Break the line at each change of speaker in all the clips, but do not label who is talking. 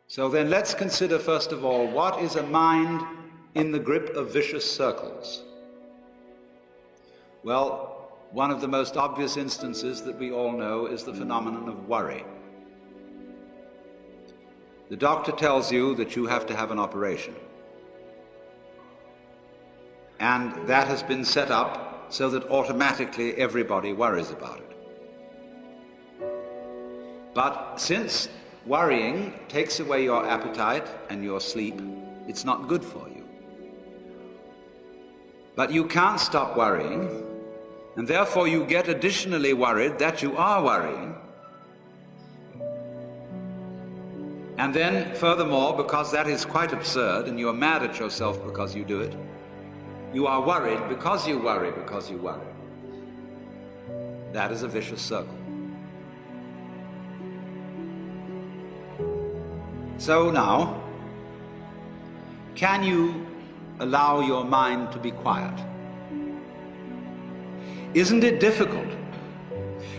So then let's consider first of all, what is a mind in the grip of vicious circles? Well, one of the most obvious instances that we all know is the phenomenon of worry. The doctor tells you that you have to have an operation. And that has been set up so that automatically everybody worries about it. But since worrying takes away your appetite and your sleep, it's not good for you. But you can't stop worrying, and therefore you get additionally worried that you are worrying. And then, furthermore, because that is quite absurd, and you are mad at yourself because you do it, you are worried because you worry because you worry. That is a vicious circle. So now, can you allow your mind to be quiet? Isn't it difficult?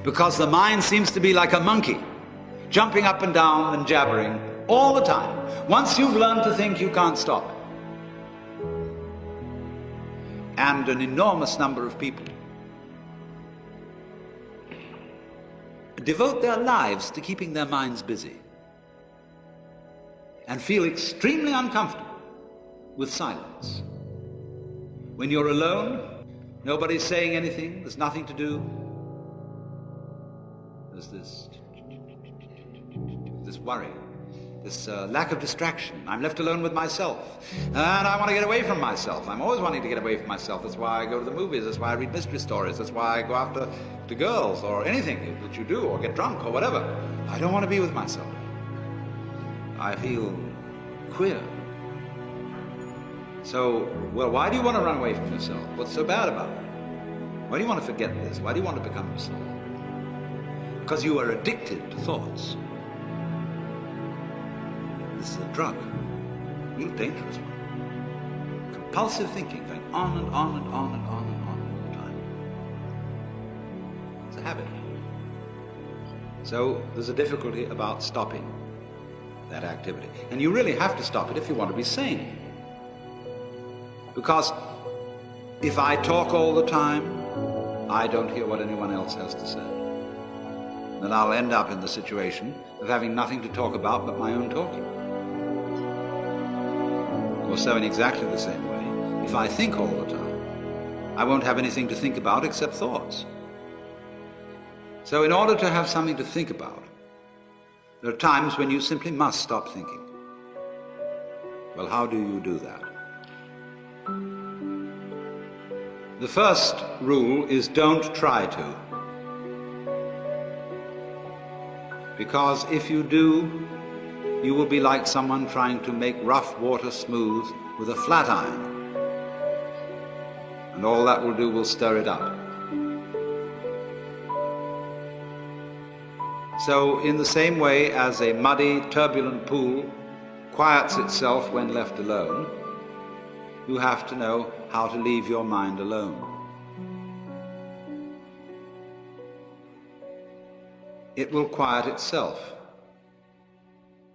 Because the mind seems to be like a monkey, jumping up and down and jabbering all the time. Once you've learned to think, you can't stop. And an enormous number of people devote their lives to keeping their minds busy and feel extremely uncomfortable with silence. When you're alone, nobody's saying anything, there's nothing to do. There's this worry, this lack of distraction. I'm left alone with myself, and I want to get away from myself. I'm always wanting to get away from myself. That's why I go to the movies, that's why I read mystery stories, that's why I go after girls or anything that you do, or get drunk or whatever. I don't want to be with myself. I feel queer. So, well, why do you want to run away from yourself? What's so bad about it? Why do you want to forget this? Why do you want to become yourself? Because you are addicted to thoughts. This is a drug, a real dangerous one. Compulsive thinking, going on and on and on and on and on all the time. It's a habit. So there's a difficulty about stopping that activity. And you really have to stop it if you want to be sane. Because if I talk all the time, I don't hear what anyone else has to say. Then I'll end up in the situation of having nothing to talk about but my own talking. Or so in exactly the same way, if I think all the time, I won't have anything to think about except thoughts. So in order to have something to think about, there are times when you simply must stop thinking. Well, how do you do that? The first rule is don't try to. Because if you do, you will be like someone trying to make rough water smooth with a flat iron. And all that will do will stir it up. So in the same way as a muddy, turbulent pool quiets itself when left alone, you have to know how to leave your mind alone. It will quiet itself.